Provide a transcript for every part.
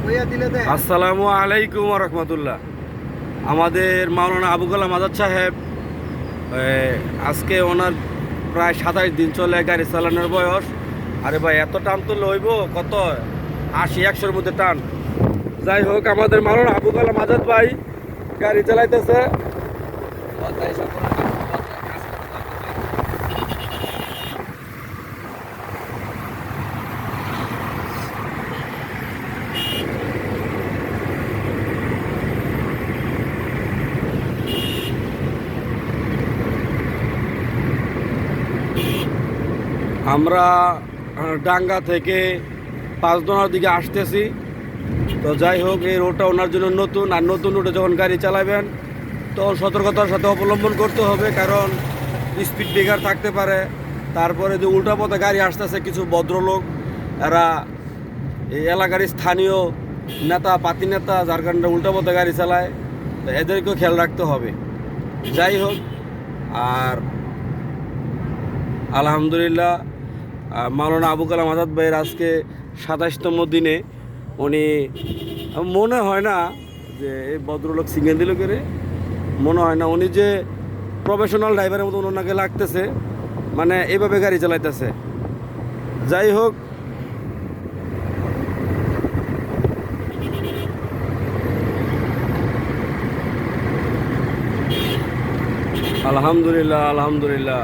আসসালামু আলাইকুম ওয়া রাহমাতুল্লাহ। আমাদের মাওলানা আবু কালাম আজাদ সাহেব আজকে ওনার প্রায় 27 দিন চলে গাড়ি চালানোর বয়স। আরে ভাই এত টান তো লইব কত 80-100-র মধ্যে টান। যাই হোক আমাদের মাওলানা আবু কালাম আজাদ ভাই গাড়ি চালাইতেছে। আমরা ডাঙ্গা থেকে 5 দোনার দিকে আসতেছি। তো যাই হোক এই রোডটা ওনার জন্য নতুন, আর নতুন রোডে যখন গাড়ি চালাবেন তখন সতর্কতার সাথে অবলম্বন করতে হবে, কারণ স্পিড ব্রেকার থাকতে পারে। তারপরে যে উল্টা পথে গাড়ি আসতেছে কিছু ভদ্রলোক, এরা এই এলাকার স্থানীয় নেতা পাতি নেতা, যার কারণে উল্টা পথে গাড়ি চালায়, তো এদেরকেও খেয়াল রাখতে হবে। যাই হোক, আর আলহামদুলিল্লাহ মাওলানা আবু কালাম আজাদ ভাইয়ের আজকে 27তম দিনে উনি, মনে হয় না যে এই ভদ্রলোক সিগন্যাল দিল করে, মনে হয় না উনি যে প্রফেশনাল ড্রাইভারের মতো ওনাকে লাগতেছে, মানে এইভাবে গাড়ি চালাইতেছে। যাই হোক, আলহামদুলিল্লাহ আলহামদুলিল্লাহ।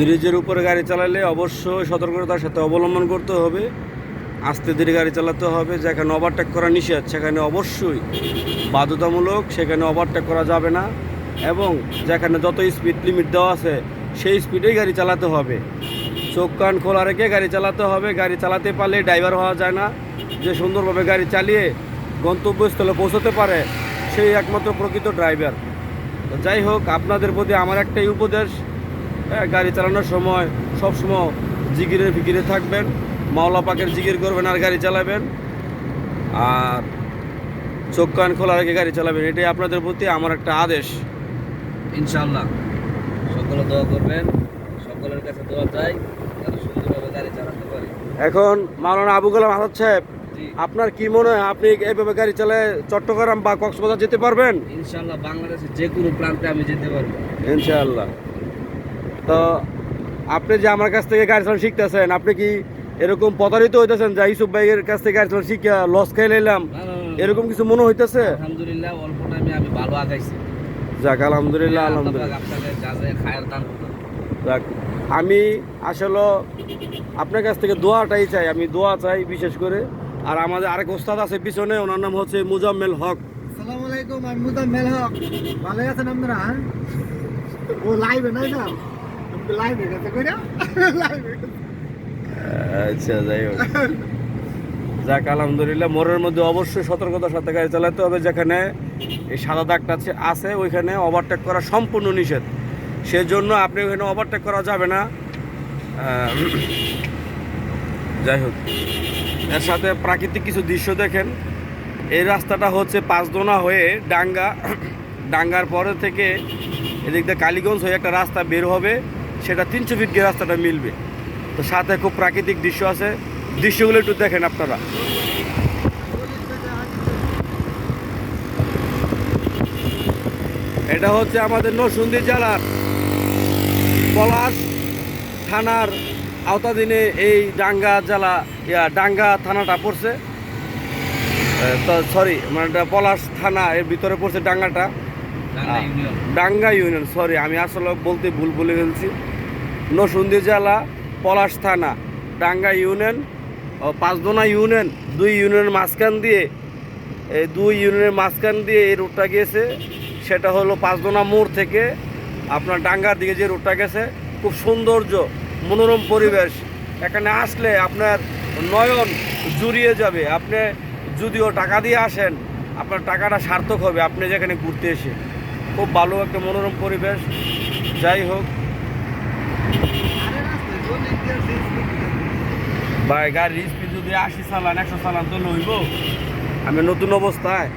ব্রিজের উপরে গাড়ি চালালে অবশ্যই সতর্কতার সাথে অবলম্বন করতে হবে, আস্তে ধীরে গাড়ি চালাতে হবে। যেখানে ওভারটেক করা নিষেধ সেখানে অবশ্যই বাধ্যতামূলক, সেখানে ওভারটেক করা যাবে না, এবং যেখানে যত স্পিড লিমিট দেওয়া আছে সেই স্পিডেই গাড়ি চালাতে হবে। চোখ কান খোলা রেখে গাড়ি চালাতে হবে। গাড়ি চালাতে পারলে ড্রাইভার হওয়া যায় না। যে সুন্দরভাবে গাড়ি চালিয়ে গন্তব্যস্থলে পৌঁছতে পারে সেই একমাত্র প্রকৃত ড্রাইভার। তো যাই হোক, আপনাদের প্রতি আমার একটাই উপদেশ, গাড়ি চালানোর সময় সবসময় জিকিরের ফিকিরে থাকবেন, মাওলা পাকের জিকির করবেন আর গাড়ি চালাবেন, আর চোখ কান খোলা রেখে গাড়ি চালাবেন। এটাই আপনাদের প্রতি আমার একটা আদেশ। ইনশাআল্লাহ সকলে দোয়া করবেন, সকলের কাছে দোয়া চাই যাতে সুন্দরভাবে গাড়ি চালাতে পারি। এখন মাওলানা আবু কালাম আজাদ সাহেব, আপনার কি মনে হয় আপনি এইভাবে গাড়ি চালায় চট্টগ্রাম বা কক্সবাজার যেতে পারবেন? ইনশাআল্লাহ বাংলাদেশের যে কোনো প্রান্তে আমি যেতে পারবো ইনশাআল্লাহ। তো আপনি যে আমার কাছ থেকে গাড়ি চালানো শিখতেছেন, আপনি কি এরকম প্রতারিত হইতেছেন যে ইউসুফ ভাইয়ের কাছ থেকে গাড়ি চালানো শিখে লস খেয়ে নিলাম, এরকম কিছু মনে হইতেছে? আলহামদুলিল্লাহ অল্প টাইমে আমি ভালো আগাইছি। যাক আলহামদুলিল্লাহ আলহামদুলিল্লাহ। আপনাদের যা যা খায়ের দান করুন। যাক, আমি আসলে আপনার কাছ থেকে দোয়াটাই চাই, আমি দোয়া চাই বিশেষ করে। আর আমাদের আরেক ওস্তাদ আছে পিছনে, ওনার নাম হচ্ছে মুজাম্মেল হক। আসসালামু আলাইকুম, আমি মুজাম্মেল হক। ভালো আছেন আপনারা? ও লাইভে নাই না, লাইভে গেছে কইরা লাইভে। আচ্ছা, যাই হোক, যাক আলহামদুলিল্লাহ। মোড়ের মধ্যে অবশ্যই সতর্কতার সাথে গাড়ি চালাতে হবে। যেখানে এই সাদা দাগটা আছে ওইখানে ওভারটেক করা সম্পূর্ণ নিষেধ, সেজন্য আপনি ওইখানে ওভারটেক করা যাবে না। যাই হোক, এর সাথে প্রাকৃতিক কিছু দৃশ্য দেখেন। এই রাস্তাটা হচ্ছে 5 দোনা হয়ে ডাঙ্গার পরে থেকে এদিক দিয়ে কালীগঞ্জ হয়ে একটা রাস্তা বের হবে, সেটা 300 ফিট গিয়ে রাস্তাটা মিলবে। তো সাথে খুব প্রাকৃতিক দৃশ্য আছে, দৃশ্যগুলো একটু দেখেন আপনারা। এটা হচ্ছে আমাদের নরসিংদী জেলার পলাশ থানার আওতাধীনে এই ডাঙ্গা থানাটা পড়ছে। তো সরি, মানে পলাশ থানা এর ভিতরে পড়ছে ডাঙ্গাটা, ডাঙ্গা ইউনিয়ন। সরি, আমি আসলে বলতে ভুল বলে ফেলছি। নরসিংদী জেলা পলাশ থানা ডাঙ্গা ইউনিয়ন, 5 দোনা ইউনিয়ন, 2 ইউনিয়নের মাঝখান দিয়ে, এই 2 ইউনিয়নের মাঝখান দিয়ে এই রোডটা গিয়েছে। সেটা হলো 5 দোনা মোড় থেকে আপনার ডাঙ্গার দিকে যে রোডটা গেছে। খুব সৌন্দর্য, মনোরম পরিবেশ। এখানে আসলে আপনার নয়ন জুড়িয়ে যাবে। আপনি যদিও টাকা দিয়ে আসেন, আপনার টাকাটা সার্থক হবে আপনি যেখানে ঘুরতে এসে। খুব ভালো একটা মনোরম পরিবেশ। যাই হোক ভাই, গাড়ির স্পিড যদি 80 চালান 100 চালান তো লইব। আমি নতুন অবস্থায়,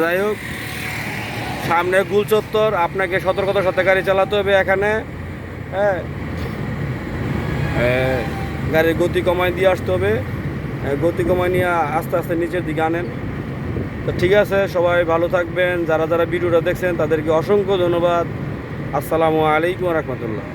যাই হোক, সামনে গুল চত্বর, আপনাকে সতর্কতার সাথে গাড়ি চালাতে হবে এখানে। হ্যাঁ, গাড়ির গতি কমায় দিয়ে আসতে হবে, গতি কমায় নিয়ে আস্তে আস্তে নিচের দিকে আনেন। তো ঠিক আছে, সবাই ভালো থাকবেন। যারা যারা ভিডিওটা দেখছেন তাদেরকে অসংখ্য ধন্যবাদ। আসসালামু আলাইকুম রহমতুল্লাহ।